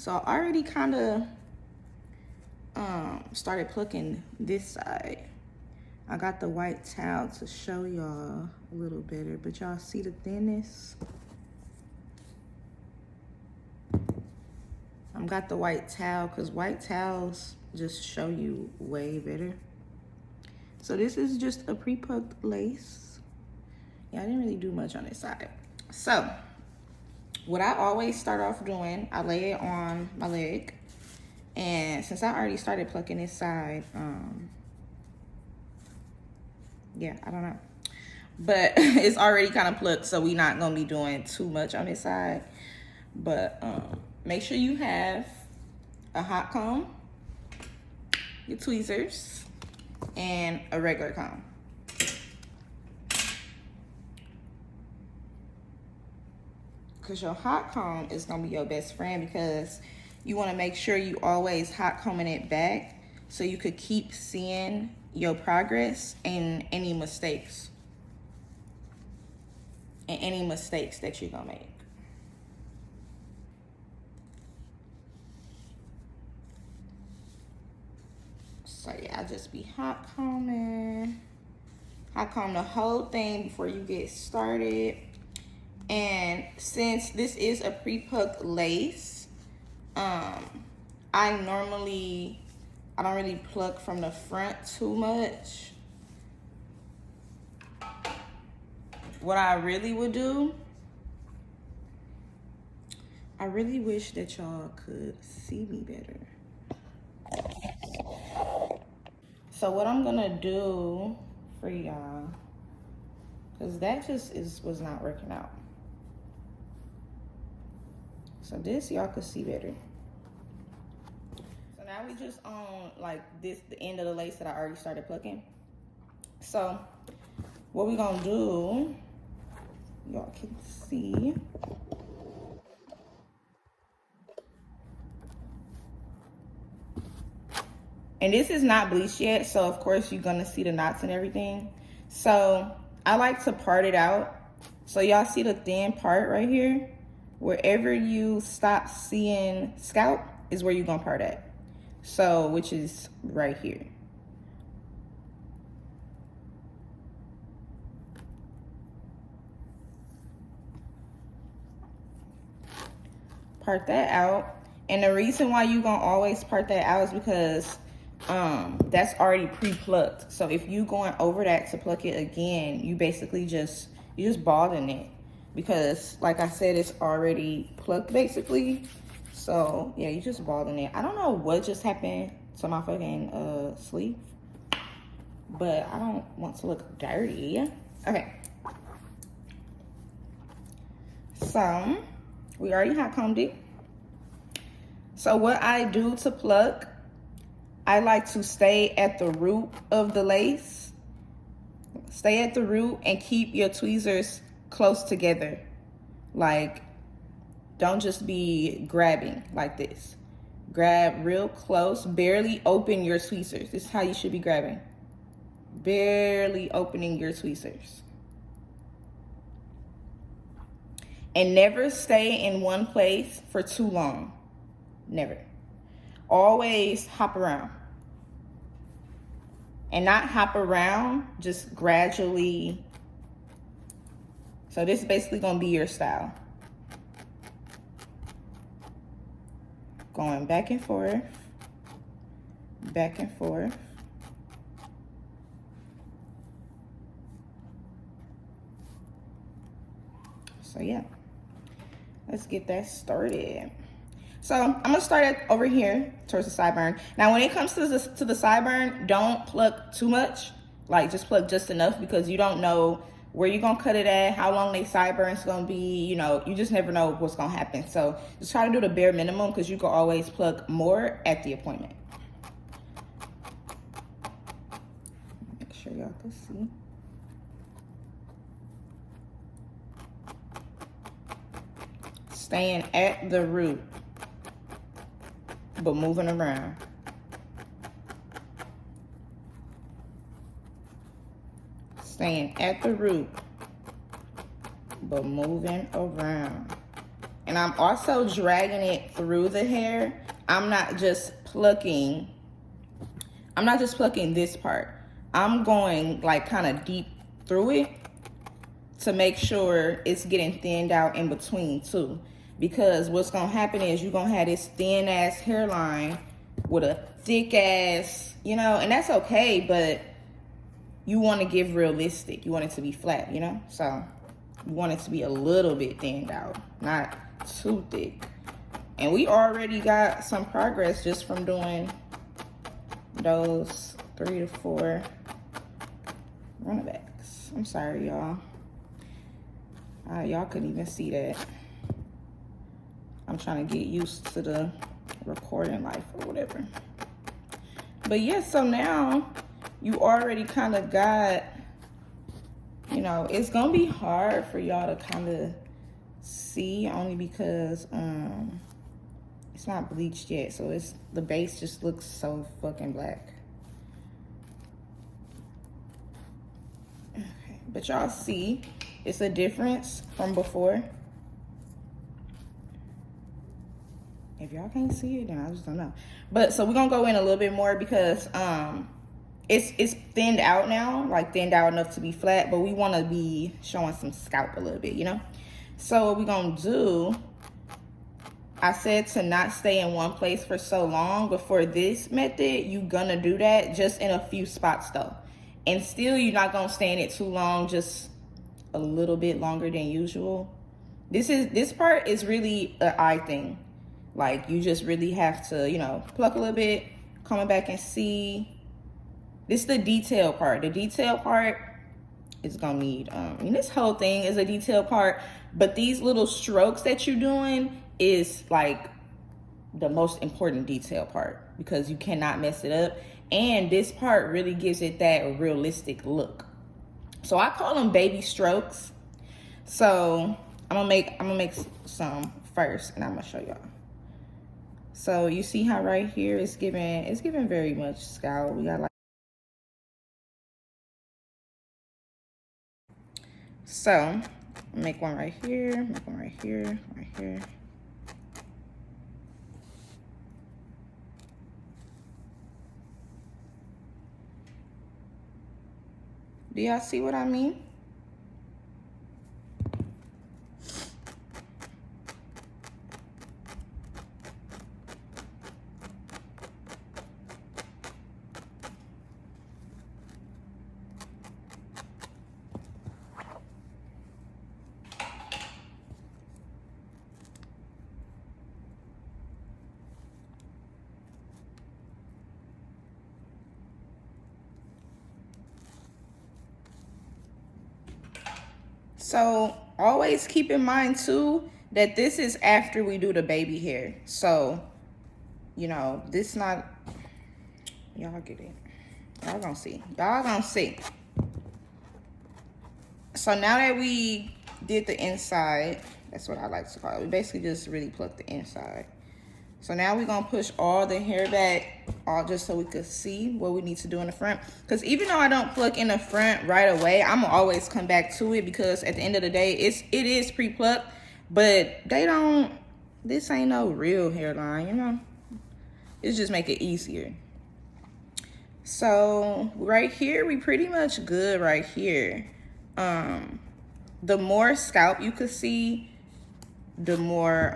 So I already kind of started plucking this side. I got the white towel to show y'all a little better, but y'all see the thinness? I've got the white towel because white towels just show you way better. So this is just a pre-plucked lace. Yeah, I didn't really do much on this side. So what I always start off doing, I lay it on my leg. And since I already started plucking this side, yeah, I don't know. But it's already kind of plucked, so we're not gonna be doing too much on this side. But make sure you have a hot comb, your tweezers, and a regular comb. Because your hot comb is gonna be your best friend, because you wanna make sure you always hot combing it back so you could keep seeing your progress and any mistakes. And any mistakes that you're gonna make. So yeah, I just be hot combing. Hot comb the whole thing before you get started. And since this is a pre-plucked lace, I don't really pluck from the front too much. What I really would do, I really wish that y'all could see me better. So what I'm gonna do for y'all, because that just was not working out. So this y'all could see better. So now we just on like the end of the lace that I already started plucking. So what we gonna do, y'all can see. And this is not bleached yet, so of course you're gonna see the knots and everything. So I like to part it out. So y'all see the thin part right here? Wherever you stop seeing scalp is where you're gonna part at. So, which is right here. Part that out. And the reason why you're gonna always part that out is because that's already pre-plucked. So if you going over that to pluck it again, you basically you just balding it, because like I said, it's already plucked basically. So yeah, you just balding it. I don't know what just happened to my fucking sleeve, but I don't want to look dirty. Okay, so we already hot combed it. So what I do to pluck, I like to stay at the root of the lace. Stay at the root and keep your tweezers close together. Like, don't just be grabbing like this. Grab real close, barely open your tweezers. This is how you should be grabbing. Barely opening your tweezers. And never stay in one place for too long. Never. Always hop around. And not hop around, just gradually. So this is basically gonna be your style. Going back and forth, back and forth. So yeah, let's get that started. So I'm gonna start over here towards the sideburn. Now, when it comes to the sideburn, don't pluck too much. Like, just pluck just enough, because you don't know where you're gonna cut it at, how long the sideburns gonna be. You know, you just never know what's gonna happen. So just try to do the bare minimum, because you can always pluck more at the appointment. Make sure y'all can see. Staying at the root, but moving around. Staying at the root, but moving around. And I'm also dragging it through the hair. I'm not just plucking this part. I'm going like kind of deep through it to make sure it's getting thinned out in between too. Because what's gonna happen is you're gonna have this thin ass hairline with a thick ass, you know, and that's okay, but you want to give realistic. You want it to be flat, you know? So you want it to be a little bit thinned out, not too thick. And we already got some progress just from doing those 3 to 4 runabacks. I'm sorry, y'all. Y'all couldn't even see that. I'm trying to get used to the recording life or whatever. But yeah, so now you already kind of got, you know, it's gonna be hard for y'all to kind of see only because it's not bleached yet, so it's the base just looks so fucking black. Okay, but y'all see it's a difference from before. If y'all can't see it, then I just don't know. But so we're gonna go in a little bit more because it's thinned out now, like thinned out enough to be flat, but we want to be showing some scalp a little bit, you know. So what we're gonna do, I said to not stay in one place for so long. Before this method, you're gonna do that just in a few spots though, and still you're not gonna stay in it too long, just a little bit longer than usual. This part is really an eye thing. Like you just really have to, you know, pluck a little bit, coming back and see. This is the detail part. The detail part is gonna need, and this whole thing is a detail part, but these little strokes that you're doing is like the most important detail part because you cannot mess it up. And this part really gives it that realistic look. So I call them baby strokes. So I'm gonna make some first and I'm gonna show y'all. So you see how right here it's giving very much scalp. We got like, so make one right here, make one right here, right here. Do y'all see what I mean? So always keep in mind too that this is after we do the baby hair. So, you know, this not, y'all get it. Y'all gonna see. Y'all gonna see. So now that we did the inside, that's what I like to call it. We basically just really plucked the inside. So now we're gonna push all the hair back, all just so we could see what we need to do in the front. Because even though I don't pluck in the front right away, I'm gonna always come back to it because at the end of the day, it is pre-plucked, but this ain't no real hairline, you know? It's just make it easier. So right here, we pretty much good right here. The more scalp you could see, the more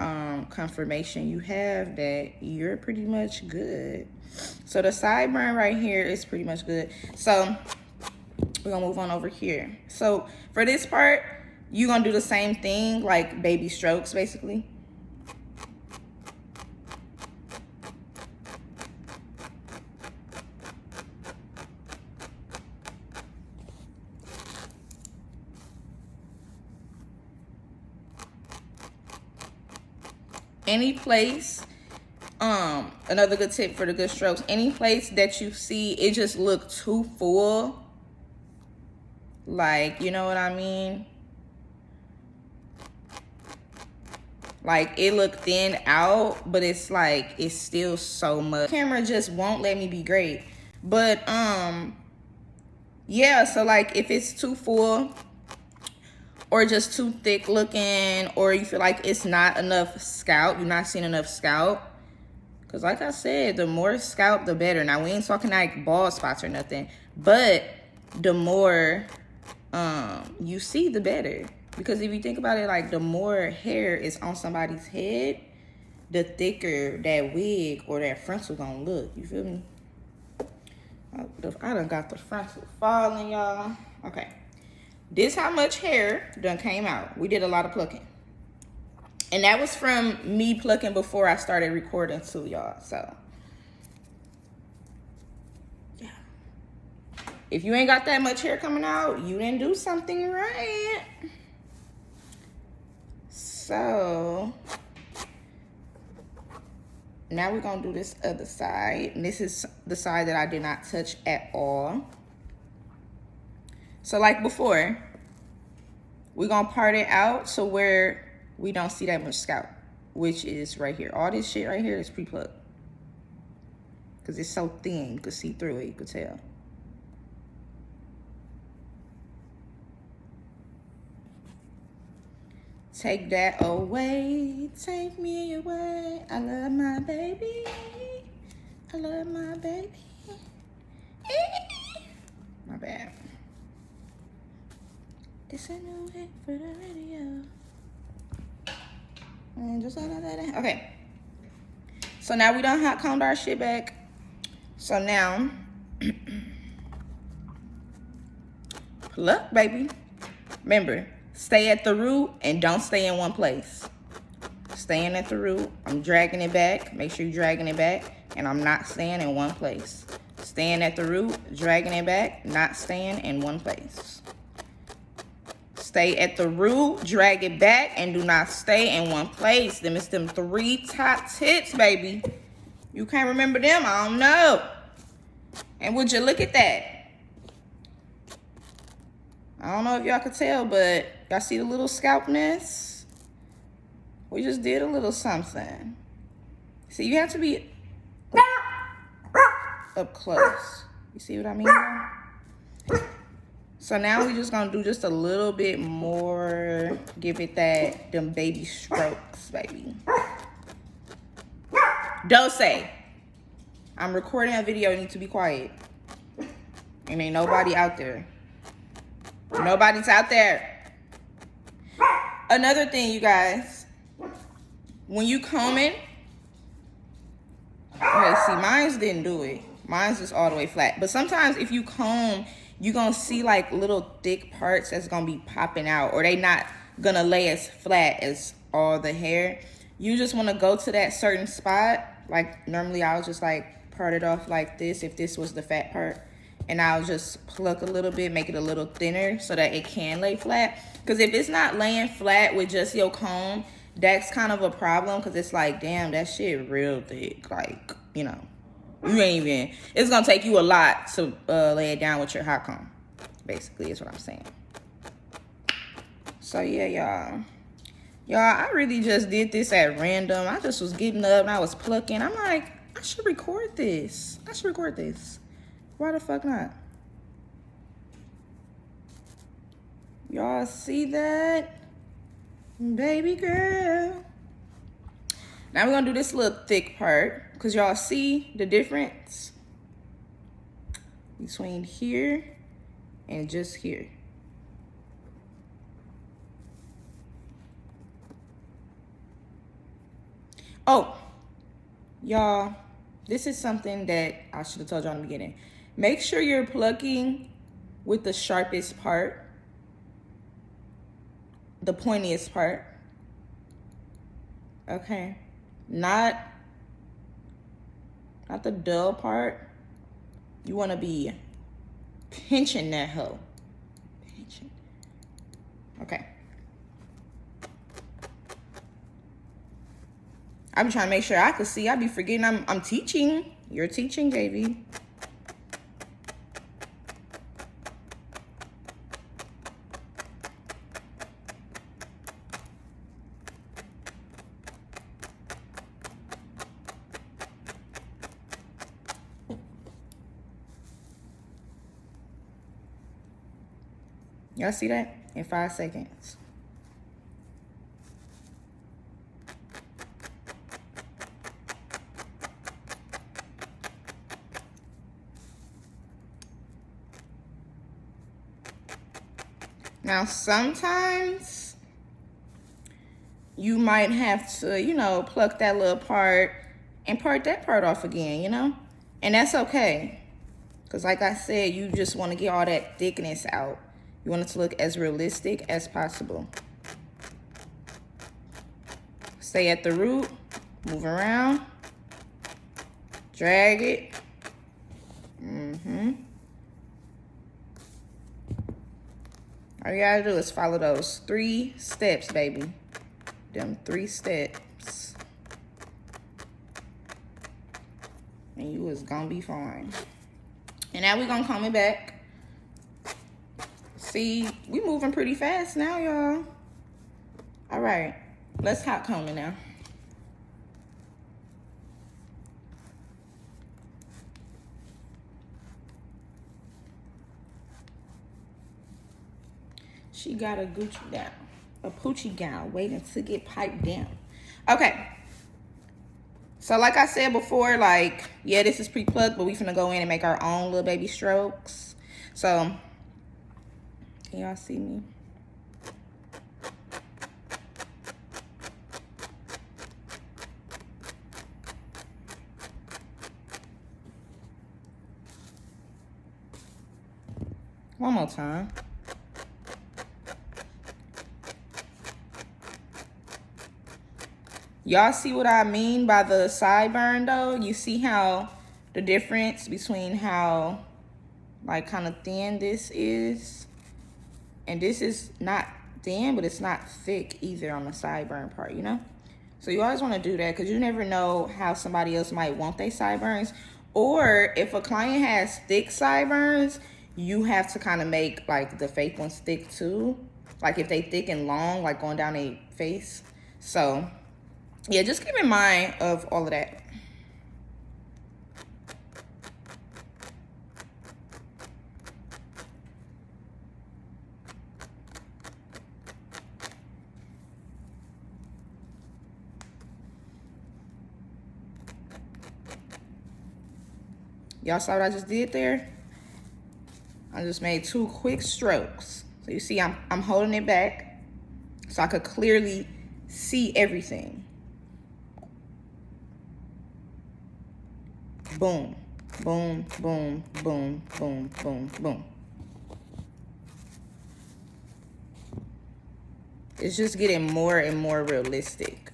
confirmation you have that you're pretty much good. So the sideburn right here is pretty much good. So we're gonna move on over here. So for this part, you're gonna do the same thing, like baby strokes basically. Any place, another good tip for the good strokes, any place that you see it just look too full, like, you know what I mean? Like it look thin out, but it's like, it's still so much. Camera just won't let me be great. But yeah, so like if it's too full, or just too thick looking, or you feel like it's not enough scalp, you're not seeing enough scalp. Because like I said, the more scalp, the better. Now, we ain't talking like bald spots or nothing, but the more you see, the better. Because if you think about it, like the more hair is on somebody's head, the thicker that wig or that frontal gonna look. You feel me? I done got the frontal falling, y'all. Okay. This how much hair done came out. We did a lot of plucking. And that was from me plucking before I started recording too, y'all. So, yeah. If you ain't got that much hair coming out, you didn't do something right. So, now we're going to do this other side. And this is the side that I did not touch at all. So, like before, we're going to part it out to where we don't see that much scalp, which is right here. All this shit right here is pre-plucked. Because it's so thin, you could see through it, you could tell. Take that away, take me away. I love my baby. I love my baby. My bad. It's a new hit for the radio. And just like that. Okay. So now we done hot combed our shit back. So now, pluck, baby. Remember, stay at the root and don't stay in one place. Staying at the root. I'm dragging it back. Make sure you're dragging it back. And I'm not staying in one place. Staying at the root, dragging it back, not staying in one place. Stay at the root, drag it back, and do not stay in one place. Them is them 3 top tips, baby. You can't remember them? I don't know. And would you look at that? I don't know if y'all could tell, but y'all see the little scalpness? We just did a little something. See, you have to be up close. You see what I mean? So now we just gonna do just a little bit more. Give it them baby strokes, baby. Don't say. I'm recording a video, you need to be quiet. And ain't nobody out there. Nobody's out there. Another thing, you guys. When you combing. Okay, see, mine's didn't do it. Mine's just all the way flat. But sometimes if you comb, you're going to see like little thick parts that's going to be popping out. Or they not going to lay as flat as all the hair. You just want to go to that certain spot. Like normally I'll just like part it off like this if this was the fat part. And I'll just pluck a little bit, make it a little thinner so that it can lay flat. Because if it's not laying flat with just your comb, that's kind of a problem. Because it's like, damn, that shit real thick. Like, you know. You ain't even, it's gonna take you a lot to lay it down with your hot comb. Basically, is what I'm saying. So yeah, y'all. Y'all, I really just did this at random. I just was getting up and I was plucking. I'm like, I should record this. Why the fuck not? Y'all see that? Baby girl. Now we're gonna do this little thick part. Because y'all see the difference between here and just here. Oh, y'all, this is something that I should have told y'all in the beginning. Make sure you're plucking with the sharpest part, the pointiest part. Okay, not the dull part. You want to be pinching that hoe. Pinching. Okay. I be trying to make sure I can see. I be forgetting I'm teaching. You're teaching, baby. Y'all see that? In 5 seconds. Now, sometimes you might have to, you know, pluck that little part and part that part off again, you know? And that's okay. Because like I said, you just want to get all that thickness out. You want it to look as realistic as possible. Stay at the root, move around, drag it. All you gotta do is follow those 3 steps, baby. Them 3 steps. And you is gonna be fine. And now we're gonna comb it back. See, we moving pretty fast now, y'all. All right, let's hot comb it now. She got a Gucci down, a Poochie gown, waiting to get piped down. Okay. So like I said before, like, yeah, this is pre-plucked, but we finna go in and make our own little baby strokes. So, can y'all see me? One more time. Y'all see what I mean by the sideburn though? You see how the difference between how like kind of thin this is? And this is not thin, but it's not thick either on the sideburn part, you know? So you always want to do that because you never know how somebody else might want their sideburns. Or if a client has thick sideburns, you have to kind of make like the fake ones thick too. Like if they thick and long, like going down a face. So yeah, just keep in mind of all of that. Y'all saw what I just did there? I just made 2 quick strokes. So you see I'm holding it back so I could clearly see everything. Boom, boom, boom, boom, boom, boom, boom. It's just getting more and more realistic.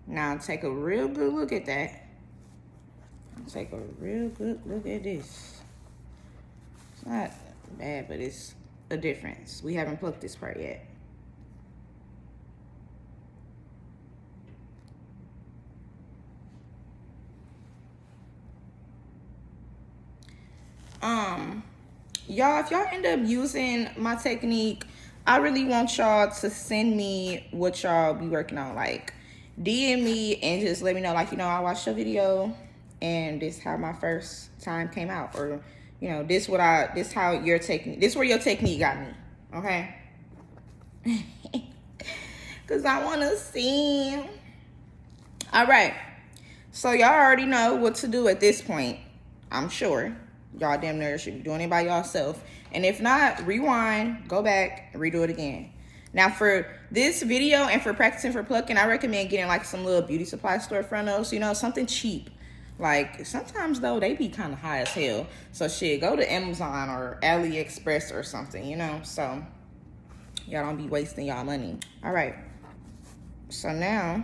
Now take a real good look at that. Take a real good look at this. It's not bad, but it's a difference. We haven't plucked this part yet. Y'all, if y'all end up using my technique, I really want y'all to send me what y'all be working on. Like, DM me and just let me know, like, you know, I watched your video and this how my first time came out, or you know, this how your technique, this where your technique got me, okay? Because I want to see. All right, so y'all already know what to do at this point, I'm sure. Y'all damn near should be doing it by yourself. And if not, rewind, go back, and redo it again. Now for this video and for practicing for plucking, I recommend getting like some little beauty supply store frontals, you know, something cheap. Like sometimes though, they be kind of high as hell. So shit, go to Amazon or AliExpress or something, you know, so y'all don't be wasting y'all money. All right, so now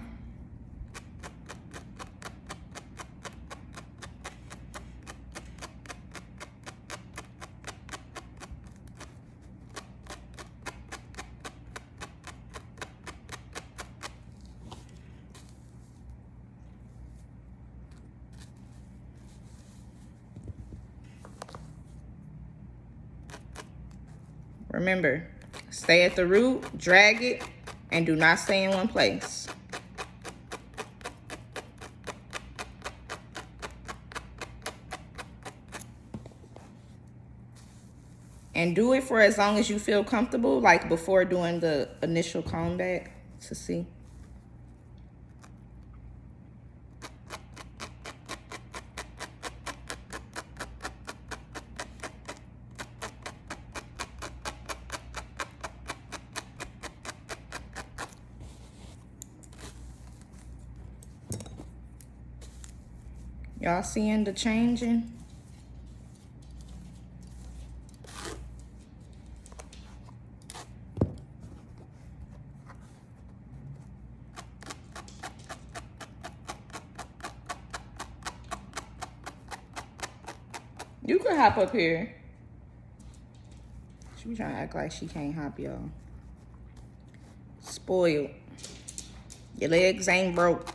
remember, stay at the root, drag it, and do not stay in one place. And do it for as long as you feel comfortable, like before doing the initial comb back to see. Y'all seeing the changing? You could hop up here. She be trying to act like she can't hop, y'all. Spoiled. Your legs ain't broke.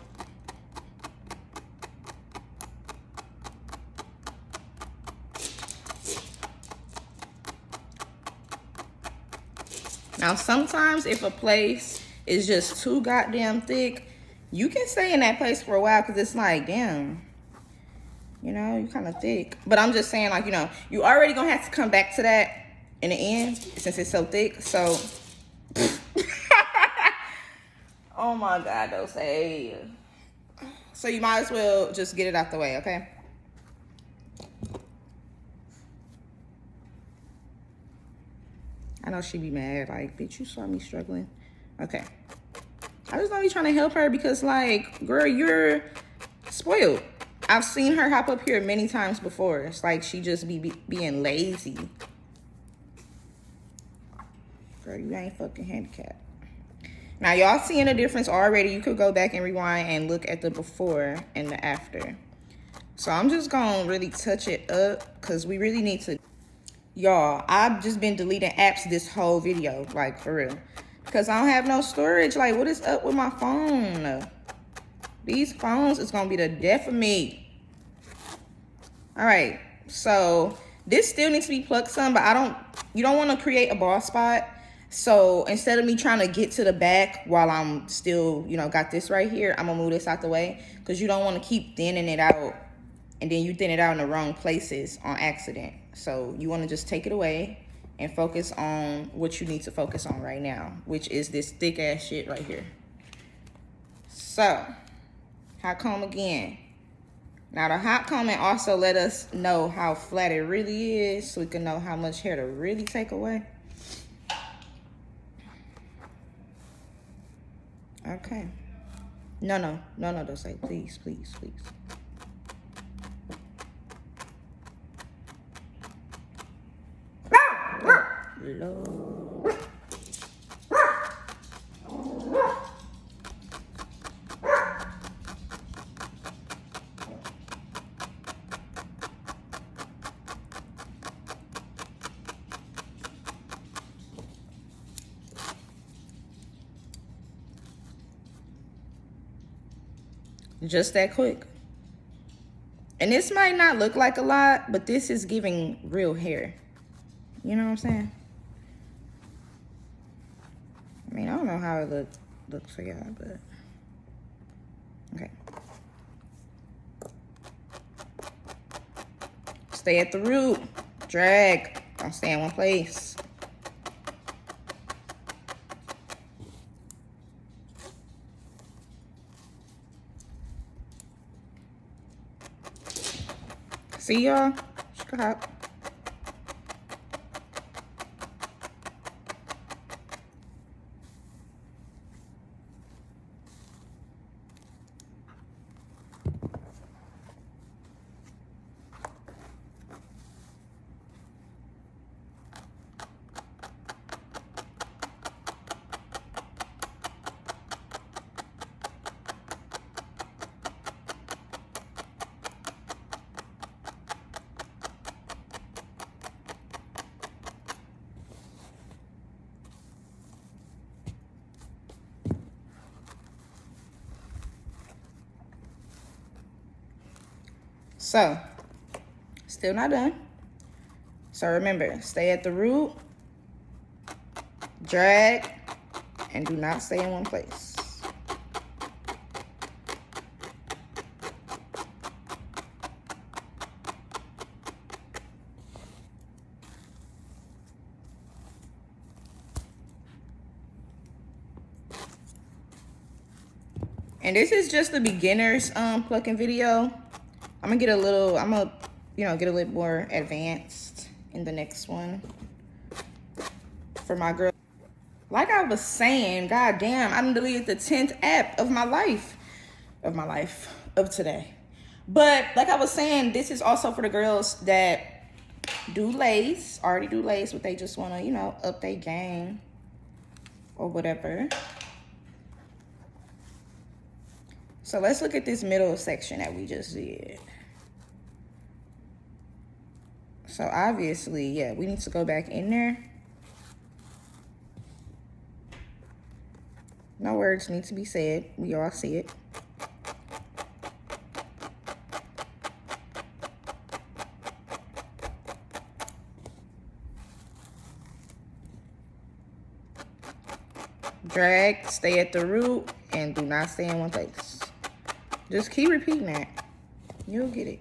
Now, sometimes if a place is just too goddamn thick, you can stay in that place for a while because it's like, damn, you know, you kind of thick. But I'm just saying, like, you know, you already gonna have to come back to that in the end since it's so thick. So, oh my God, don't say. So you might as well just get it out the way, okay? I know she be mad, like, bitch, you saw me struggling. Okay. I just know you trying to help her because, like, girl, you're spoiled. I've seen her hop up here many times before. It's like she just be being lazy. Girl, you ain't fucking handicapped. Now, y'all seeing a difference already. You could go back and rewind and look at the before and the after. So I'm just gonna really touch it up because we really need to. Y'all, I've just been deleting apps this whole video, like, for real. Because I don't have no storage. Like, what is up with my phone? These phones is going to be the death of me. All right. So, this still needs to be plucked some, but you don't want to create a bald spot. So, instead of me trying to get to the back while I'm still, you know, got this right here, I'm going to move this out the way. Because you don't want to keep thinning it out. And then you thin it out in the wrong places on accident. So you want to just take it away and focus on what you need to focus on right now, which is this thick ass shit right here. So, hot comb again. Now the hot combing also let us know how flat it really is, so we can know how much hair to really take away. Okay. No, don't say, please. Lord. Just that quick. And this might not look like a lot, but this is giving real hair. You know what I'm saying? I mean, I don't know how it looks for y'all, but okay. Stay at the root. Drag. Don't stay in one place. See y'all? Stop. So, still not done. So remember, stay at the root, drag, and do not stay in one place. And this is just the beginner's plucking video. I'm gonna get a little more advanced in the next one for my girl. Like I was saying, goddamn, I deleted the 10th app of my life, of today. But like I was saying, this is also for the girls that do lace, already do lace, but they just want to, you know, up their game or whatever. So let's look at this middle section that we just did. So obviously, yeah, we need to go back in there. No words need to be said. We all see it. Drag, stay at the root, and do not stay in one place. Just keep repeating that. You'll get it.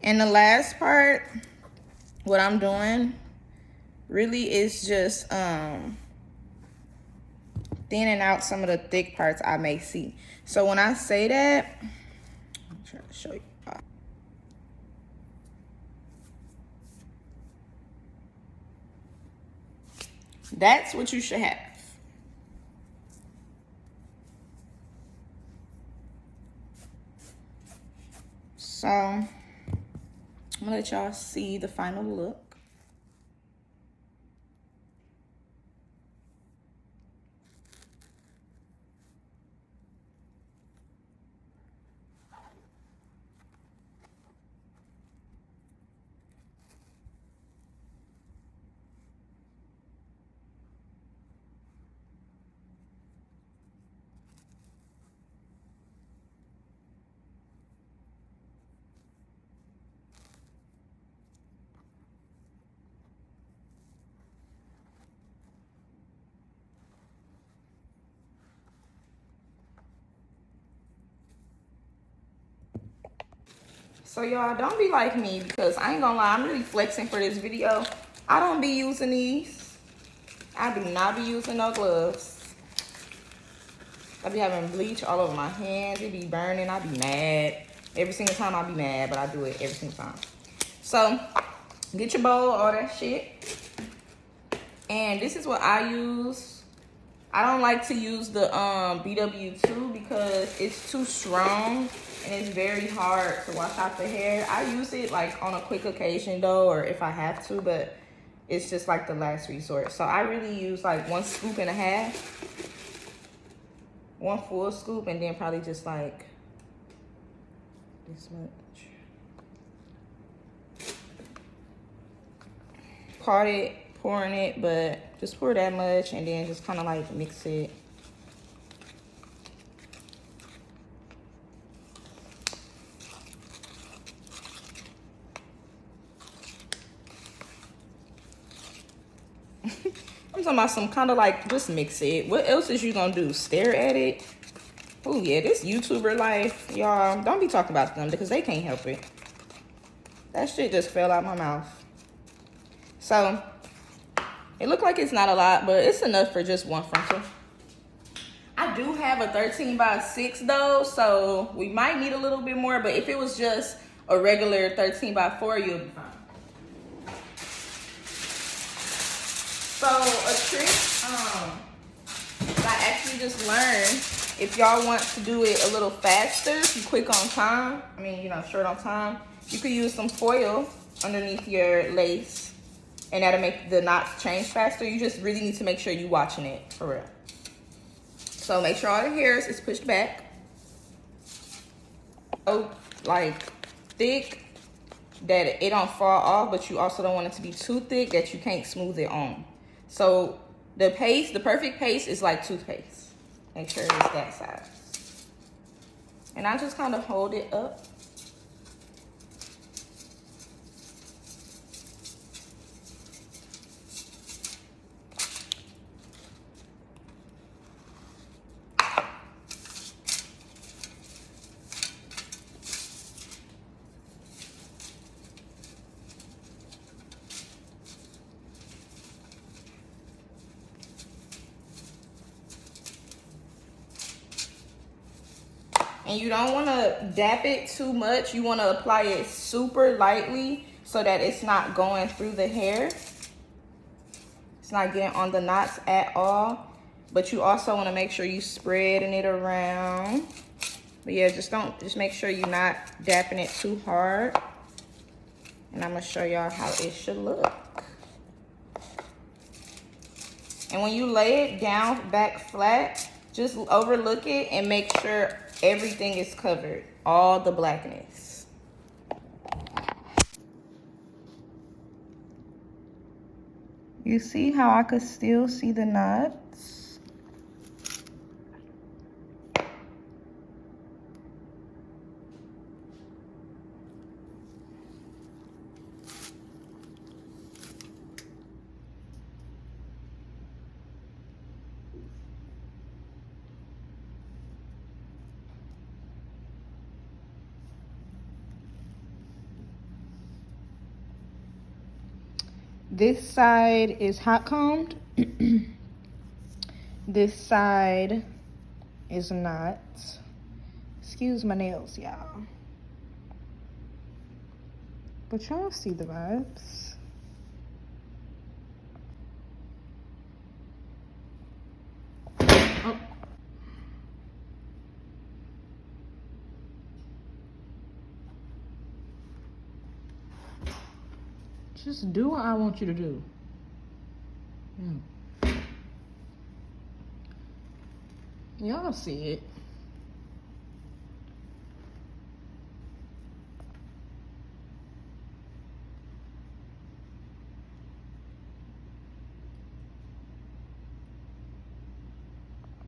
And the last part, what I'm doing really is just thinning out some of the thick parts I may see. So when I say that, I'm trying to show you. That's what you should have. So I'm gonna let y'all see the final look. So y'all, don't be like me, because I ain't gonna lie, I'm really flexing for this video. I don't be using these. I do not be using no gloves. I be having bleach all over my hands. It be burning. I be mad. Every single time I be mad, but I do it every single time. So get your bowl, all that shit. And this is what I use. I don't like to use the BW2 because it's too strong and it's very hard to wash out the hair. I use it like on a quick occasion though, or if I have to, but it's just like the last resort. So I really use like 1.5 scoops, 1 full scoop, and then probably just like this much. Caught it, pouring it, but just pour that much and then just kind of like mix it. I'm talking about some kind of like, just mix it. What else is you gonna do? Stare at it? Oh yeah, this YouTuber life, y'all, don't be talking about them because they can't help it. That shit just fell out my mouth. So it looked like it's not a lot, but it's enough for just one frontal. I do have a 13x6 though, so we might need a little bit more, but if it was just a regular 13x4, you'll be fine. So a trick I actually just learned, if y'all want to do it a little faster, if you quick on time, I mean, you know, short on time, you could use some foil underneath your lace, and that'll make the knots change faster. You just really need to make sure you're watching it, for real. So make sure all the hairs is pushed back. Oh, like thick that it don't fall off, but you also don't want it to be too thick that you can't smooth it on. So the paste, the perfect paste is like toothpaste. Make sure it's that size. And I just kind of hold it up. And you don't want to dap it too much. You want to apply it super lightly so that it's not going through the hair. It's not getting on the knots at all. But you also want to make sure you spreading it around. But yeah, just make sure you're not dapping it too hard. And I'm gonna show y'all how it should look. And when you lay it down back flat, just overlook it and make sure everything is covered, all the blackness. You see how I could still see the knots? This side is hot combed. This side is not. Excuse my nails, y'all. But y'all see the vibes. Oh. Just do what I want you to do. Y'all see it.